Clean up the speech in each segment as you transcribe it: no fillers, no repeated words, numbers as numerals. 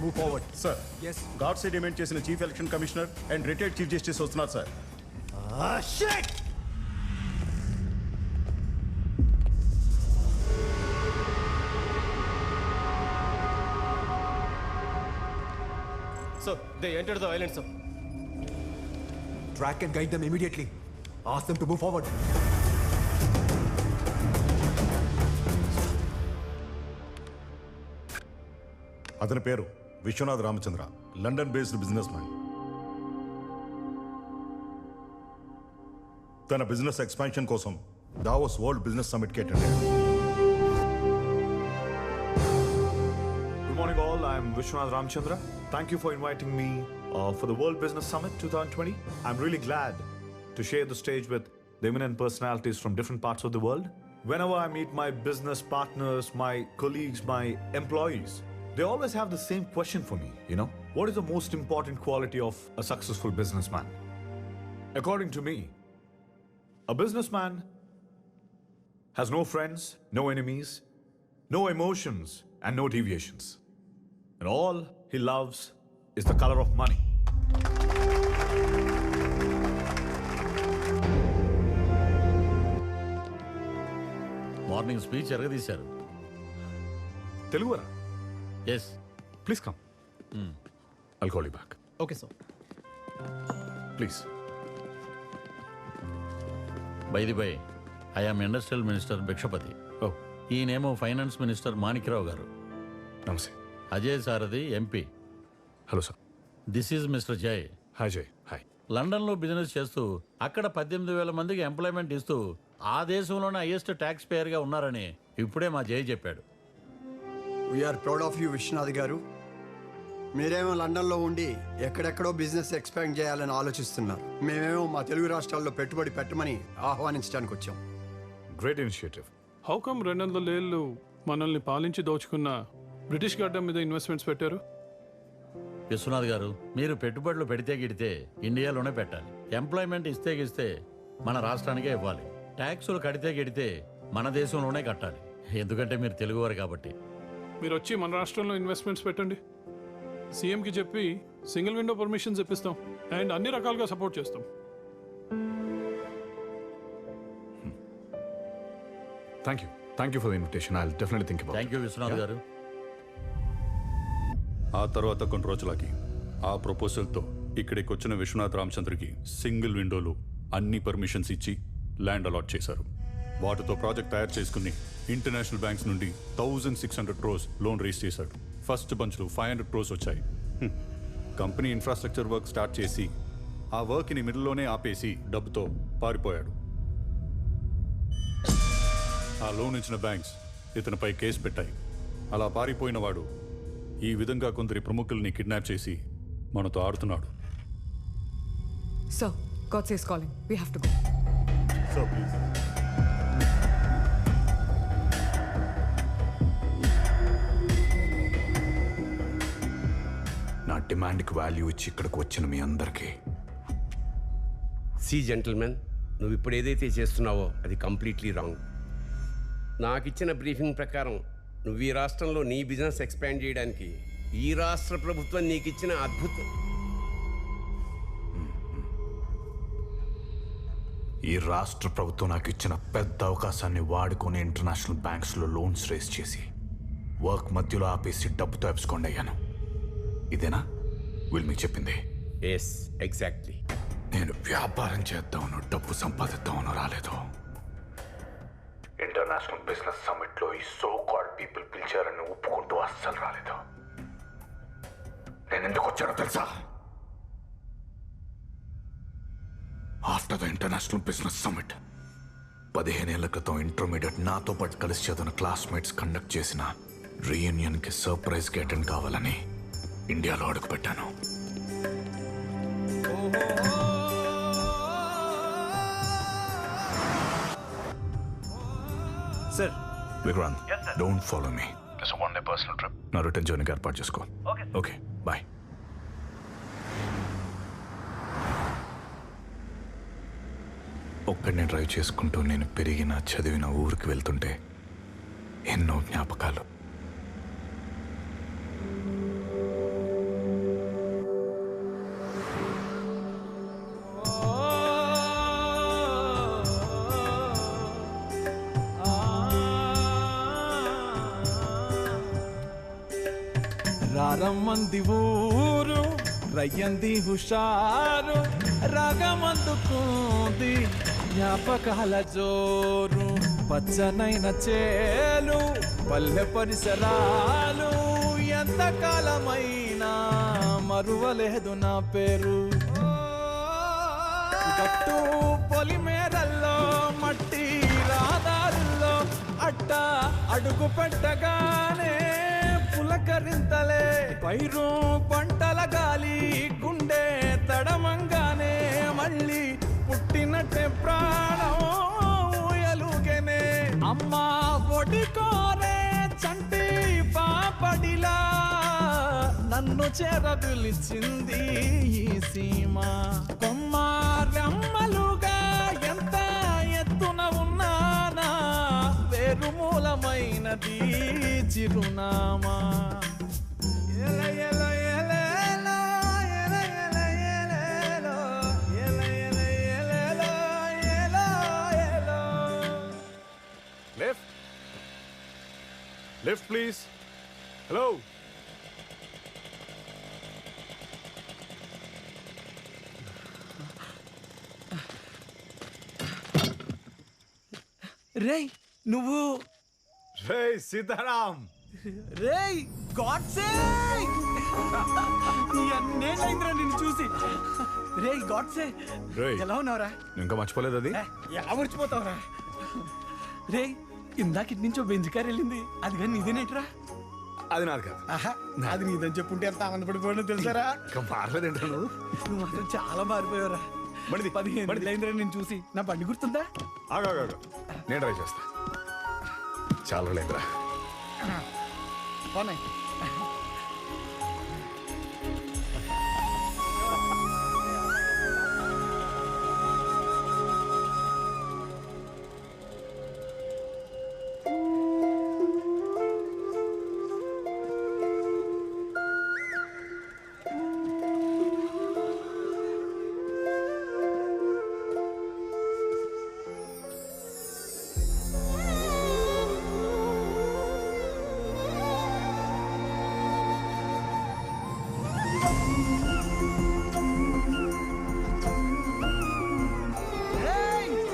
move forward. Sir. Yes. God said demand చేసిన chief election commissioner and retired chief justice వస్తున్నారు sir. Shit! Sir, they entered the island, sir. Track and guide them immediately. Ask them to move forward. అతని పేరు Vishwanath Ramachandra, London based businessman. తన business expansion కోసం Davos world business summit కి attend అయ్యాడు. Good morning all, I am Vishwanath Ramchandra. Thank you for inviting me for the World Business Summit 2020. I'm really glad to share the stage with the eminent personalities from different parts of the world. Whenever I meet my business partners, my colleagues, my employees, they always have the same question for me, What is the most important quality of a successful businessman? According to me, a businessman has no friends, no enemies, no emotions, and no deviations. And all he loves is the color of money. Morning speech ఎరగదీశారు. Telugura? Yes. Please come. I'll call you back. Okay, sir. Please. By the by, I am industrial minister Bhikshapathi. Oh, ఈయనేమో finance minister Manikrao గారు. namaste. Ajay Sarathi MP. Hello, sir. This is mister Jay. Hi, Jay. Hi. లండన్లో business చేస్తూ అక్కడ 18,000 మందికి employment ఇస్తూ ఆ దేశంలోనే highest tax పేయర్గా ఉన్నారని ఇప్పుడే మా జయ్ చెప్పాడు. We are proud of you Vishwanath గారు. మీరేమో లండన్లో ఉండి ఎక్కడెక్కడో బిజినెస్ ఎక్స్పాండ్ చేయాలని ఆలోచిస్తున్నారు. మేమేమో మా తెలుగు రాష్ట్రాల్లో పెట్టుబడి పెట్టమని ఆహ్వానించడానికి వచ్చాం. Great initiative. హౌ కమ్ 200 ఏళ్ళు మనల్ని పాలించి దోచుకున్న బ్రిటిష్ గడ్డ మీద ఇన్వెస్ట్మెంట్స్ పెట్టారు? విశ్వనాథ్ గారు, మీరు పెట్టుబడులు పెడితే గిడితే ఇండియాలోనే పెట్టాలి. ఎంప్లాయ్మెంట్ ఇస్తే గిస్తే మన రాష్ట్రానికే ఇవ్వాలి. ట్యాక్సులు కడితే గిడితే మన దేశంలోనే కట్టాలి. ఎందుకంటే మీరు తెలుగువారు కాబట్టి. మీరు వచ్చి మన రాష్ట్రంలో ఇన్వెస్ట్మెంట్స్ పెట్టండి. సీఎంకి చెప్పి సింగిల్ విండో పర్మిషన్స్ ఇప్పిస్తాం అండ్ అన్ని రకాలుగా సపోర్ట్ చేస్తాం. Thank you. Thank you for the invitation. I'll definitely think about it. Thank you Vishwanath గారు. ఆ తర్వాత కొన్ని రోజులకి ఆ ప్రపోజల్తో ఇక్కడికి వచ్చిన విశ్వనాథ్ రామచంద్రకి సింగిల్ విండోలో అన్ని పర్మిషన్స్ ఇచ్చి ల్యాండ్ అలాట్ చేశారు. వాటితో ప్రాజెక్ట్ తయారు చేసుకుని ఇంటర్నేషనల్ బ్యాంక్స్ నుండి 1,600 crores లోన్ రేస్ చేశాడు. ఫస్ట్ బంచ్లో 500 crores వచ్చాయి. కంపెనీ ఇన్ఫ్రాస్ట్రక్చర్ వర్క్ స్టార్ట్ చేసి ఆ వర్క్ని మిడిల్లోనే ఆపేసి డబ్బుతో పారిపోయాడు. ఆ లోన్ ఇచ్చిన బ్యాంక్స్ ఇతనిపై కేసు పెట్టాయి. అలా పారిపోయిన వాడు ఈ విధంగా కొందరి ప్రముఖుల్ని కిడ్నాప్ చేసి మనతో ఆడుతున్నాడు. Sir, God says calling. We have to go. Sir, please. నా డిమాండ్కి వాల్యూ ఇచ్చి ఇక్కడికి వచ్చిన మీ అందరికీ సి జెంటిల్మెన్, నువ్వు ఇప్పుడు ఏదైతే చేస్తున్నావో అది కంప్లీట్లీ రాంగ్. నాకు ఇచ్చిన బ్రీఫింగ్ ప్రకారం నువ్వు ఈ రాష్ట్రంలో నీ బిజినెస్ ఎక్స్పాండ్ చేయడానికి ఈ రాష్ట్ర ప్రభుత్వం నీకు ఇచ్చిన అద్భుతం. ఈ రాష్ట్ర ప్రభుత్వం నాకు ఇచ్చిన పెద్ద అవకాశాన్ని వాడుకొని ఇంటర్నేషనల్ బ్యాంక్స్లో లోన్స్ రేస్ చేసి వర్క్ మధ్యలో ఆపేసి డబ్బుతో ఎప్స్కోండి అయ్యాను. ఇదేనా వీళ్ళు మీకు చెప్పింది? Yes, exactly. నేను వ్యాపారం చేద్దామనో డబ్బు సంపాదిద్దామనో రాలేదు. ఇంటర్నేషనల్ బిజినెస్ సమ్మిట్లో ఈ సో కాల్డ్ పీపుల్ పిలిచారని ఒప్పుకుంటూ అస్సలు రాలేదు. నేను ఎందుకు వచ్చానో తెలుసా? After the international business summit 15 ఏళ్ల క్రితం ఇంటర్మీడియట్ నాతో పాటు కలిసి చదివిన క్లాస్మేట్స్ కండక్ట్ చేసిన రీయూనియన్కి సర్ప్రైజ్కి అటెండ్ కావాలని ఇండియాలో అడుగుపెట్టాను. Sir, Vikrant, don't follow me. It's a one-day personal trip. నా రిటర్న్ జర్నీకి ఏర్పాటు చేసుకో. Okay, bye. ఒక్కడిని డ్రైవ్ చేసుకుంటూ నేను పెరిగిన చదివిన ఊరికి వెళ్తుంటే ఎన్నో జ్ఞాపకాలు. రారమ్మంది ఊరు రయ్యంది హుషారు రాగమందుకుంది జ్ఞాపకాల జోరు పచ్చనైన చేలు పల్లె పరిసరాలు ఎంతకాలమైనా మరువలేదు నా పేరు గట్టు పొలిమేరల్లో మట్టి రాదారుల్లో అట్ట అడుగు పెట్టగానే పులకరింతలే పైరు పంటల గాలి గుండె తడమంగానే మళ్ళీ పుట్టినట్టే ప్రాణం ఊయలుగనే అమ్మా ఒడి కోరే చంటి పాపడిలా నన్ను చేరదులిచింది ఈ సీమ కొమ్మారమ్మలుగా ఎంత ఎత్తున ఉన్నానా వేరుమూలమైనది చిరునామా ఎల ఎల ఎలేలో, ఎల ఎల ఎలేలో, ఎల ఎల ఎలేలో, ఎలో ఎలో. Left. Left, please. Hello. రేయ్ నువ్వు Hey, Sitaram. రేయ్ గాడ్సే ఎన్నేళ్ళైందిరా నిన్ను చూసి రేయ్ గాడ్సే Ray. ఎలా ఉన్నావురా ఇంకా మర్చిపోలేదు అది ఎలా మర్చిపోతావురా రేయ్ ఇందాక ఇటు నుంచో బెంజ్ కార్ వెళ్ళింది అది కానీ నీదేనేట్రా అది నాది కాదు. ఆహా అది నీదని చెప్పుంటే ఎంత ఆనందపడిపోయానో తెలుసారా ఇంకా మారలేదేంటో నువ్వు నువ్వు మాత్రం చాలా మారిపోయావురా బండిది, 15 బండిది. ఏళ్ళైందిరా నేను చూసి నా బండి గుర్తుందా ఆగా నేను ట్రై చేస్తా చాలా లేదురా పోనాయి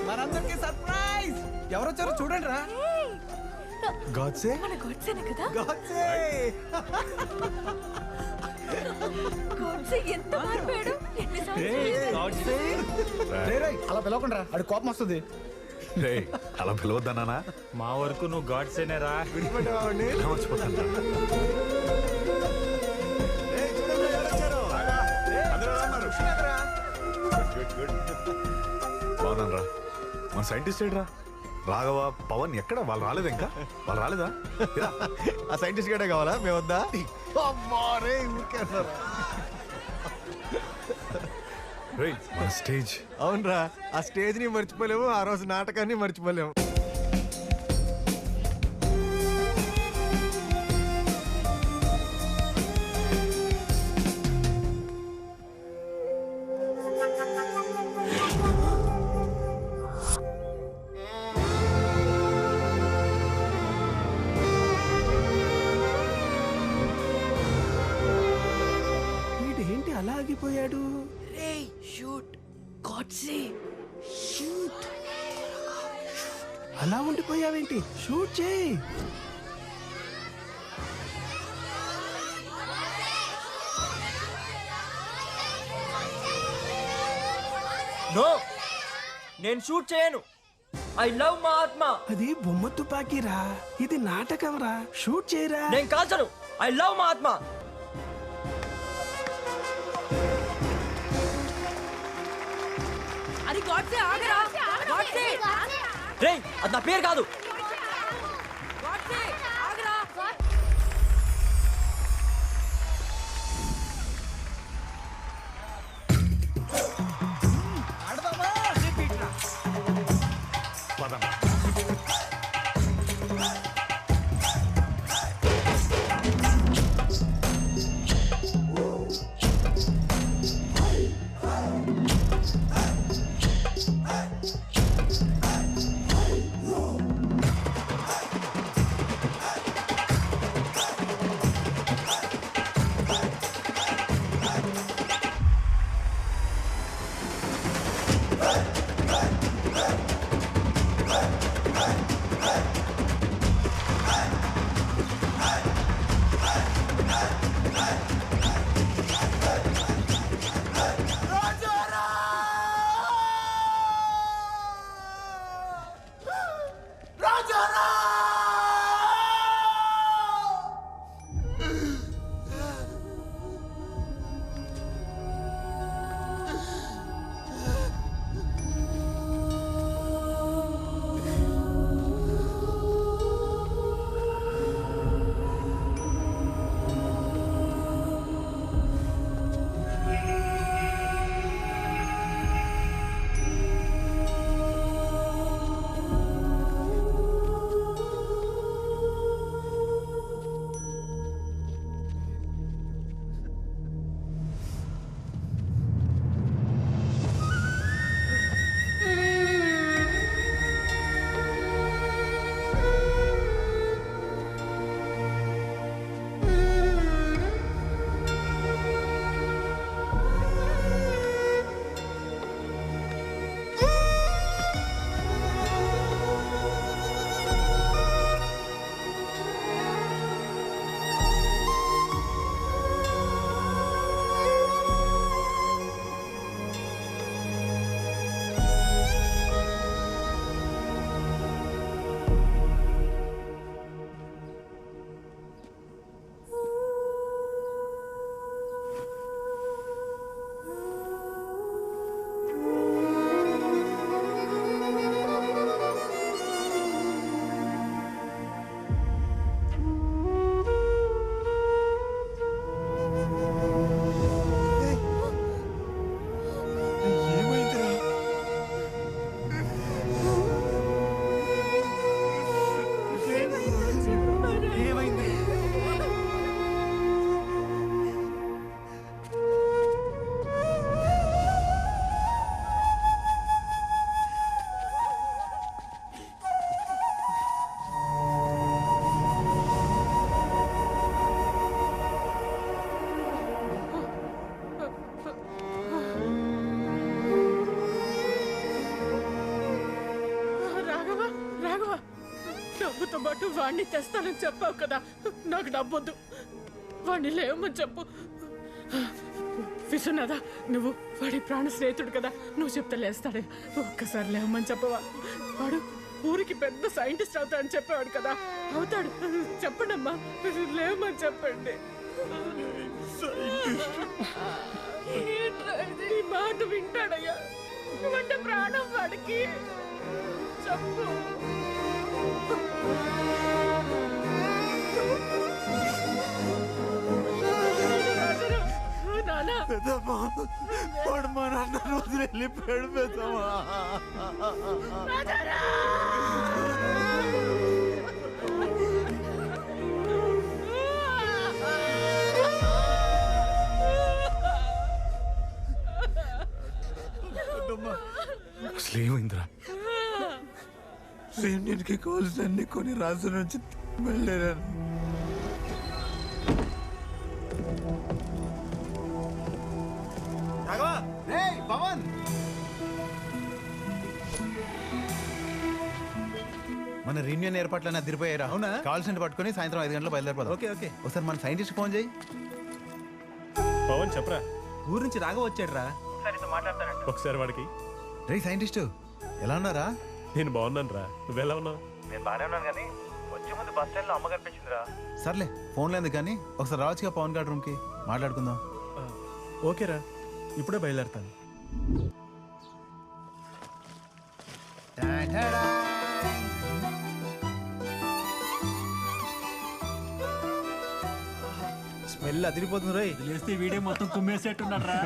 మనందరికి సర్ప్రైజ్ ఎవరొచ్చారో చూడండి రా గాడ్సే మన గొడ్సేనే కదా గాడ్సే గొడ్సే ఎంత మారిపోయాడు అలా పిలవకుండా ఆడు కోపం వస్తుంది రేయ్, అలా పిలవద్దన్నానా మా వరకు నువ్వు గాడ్సేనేరా. ఎలా మర్చిపోతాను బాగున్నాను రా మన సైంటిస్ట్ ఏడ్రా రాఘవ పవన్ ఎక్కడ వాళ్ళు రాలేదు ఇంకా వాళ్ళు రాలేదా ఇలా. ఆ సైంటిస్ట్ గడే కావాలా మేము వద్దా అమ్మారే ఊరికేస్తారా రేయ్, మన స్టేజ్ అవునరా ఆ స్టేజ్ ని మర్చిపోలేము ఆ రోజు నాటకాన్ని మర్చిపోలేము ఏంటి అలా ఆగిపోయాడు రేయ్ షూట్ గొడ్సే షూట్ అలా ఉండిపోయావేంటి షూట్ చేయి నో, నేను షూట్ చేయను. ఐ లవ్ మా ఆత్మ. అది బొమ్మ తుపాకీరా ఇది నాటకం రా షూట్ చేయరా నేను కాల్చను. ఐ లవ్ మా ఆత్మ. అది గొడ్సే ఆగరా గొడ్సే రేయ్, అది నా పేరు కాదు. గొడ్సే ఆగరా పదం వాడిని తెస్తానని చెప్పావు కదా, నాకు డబ్బొద్దు. వాడిని లేవమని చెప్పు. విశ్వనాథ, నువ్వు వాడి ప్రాణ స్నేహితుడు కదా, నువ్వు చెప్తే లేస్తాడే. ఒక్కసారి లేవమని చెప్పవా? వాడు ఊరికి పెద్ద సైంటిస్ట్ అవుతాడని చెప్పేవాడు కదా, అవుతాడు. చెప్పండి అమ్మా, లేవమని చెప్పండి. ఈ మాట వింటాడయ్యా. నువ్వంటే ప్రాణం వాడికి. చెప్పు. నానా, పెద్దమ్మా వాడు మా నాన్న రోజు వెళ్ళిపోయాడు పెద్దమ్మా. అసలు ఏమైందిరా? రేండికి కావాల్సిన అన్ని కొన్ని రాజు నుంచి వెళ్ళాను. పవన్, మన రీయూనియన్ ఏర్పాట్లన్నీ అదిరిపోయారా? అవునా? కావాల్సిన పట్టుకొని సాయంత్రం 5 గంటలకు బయలుదేరిపోదాం. Okay okay. ఒకసారి మన సైంటిస్ట్ ఫోన్ చేయి. పవన్ చెప్పరా, ఊరు నుంచి రాగా వచ్చాడు రా. ఒకసారి వాడికి. రే సైంటిస్ట్, ఎలా ఉన్నారా? నేను బాగున్నాను రా, నువ్వెలా ఉన్నావు? నేను బాగానే ఉన్నాను కానీ వచ్చే ముందు బస్ స్టాండ్ లో అమ్మ కనిపించిందిరా. సర్లే, ఫోన్లో ఎందుకు కానీ ఒకసారి రావచ్చుగా పవన్ గారి రూమ్కి, మాట్లాడుకుందాం. ఓకేరా, ఇప్పుడే బయలుదేరుతాను. స్మెల్ అదిరిపోతుంది రోయ్. లేస్తే వీడియో మొత్తం కుమ్మేసేట్టున్నాడు రా.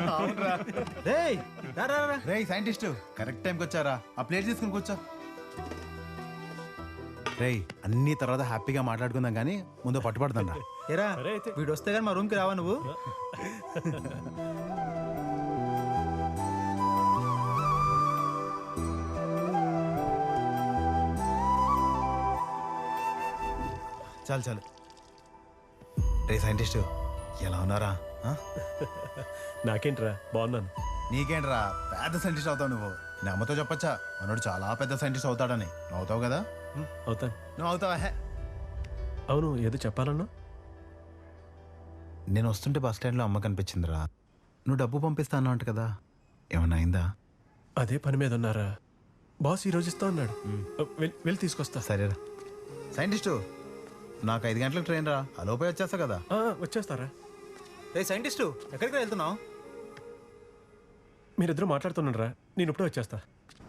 రేయ్ సైంటిస్ట్, కరెక్ట్ టైంకి వచ్చారా? ఆ ప్లేట్ తీసుకుని కూర్చో. రేయ్, అన్ని తర్వాత హ్యాపీగా మాట్లాడుకుందాం కానీ ముందు పట్టుపడతాం రా. ఏరా, వీడు వస్తే కానీ మా రూమ్కి రావా నువ్వు? చాలు చాలు. రే సైంటిస్ట్, ఎలా ఉన్నారా? నాకేంట్రా, బాగున్నాను. నీకేంట్రా, పెద్ద సైంటిస్ట్ అవుతావు నువ్వు. నీ అమ్మతో చెప్పచ్చా మనోడు చాలా పెద్ద సైంటిస్ట్ అవుతాడని? నువ్వు అవుతావు కదా? అవుతాను. నువ్వు అవుతావా? అవును, ఏదో చెప్పాలన్నా? నేను వస్తుంటే బస్ స్టాండ్లో అమ్మ కనిపించిందిరా. నువ్వు డబ్బు పంపిస్తాను అంట కదా, ఏమన్నా అయిందా? అదే పని మీద ఉన్నారా? బాస్ ఈరోజు ఇస్తా అన్నాడు. వెళ్ళి తీసుకొస్తా. సరేరా. సైంటిస్టు, నాకు 5 గంటలకు ట్రైన్ రా, ఆ లోపే వచ్చేస్తా కదా? వచ్చేస్తారా? రే సైంటిస్టు, ఎక్కడికి వెళ్తున్నావు? మీరిద్దరూ మాట్లాడుతున్నారా? నేను ఇప్పుడే వచ్చేస్తా.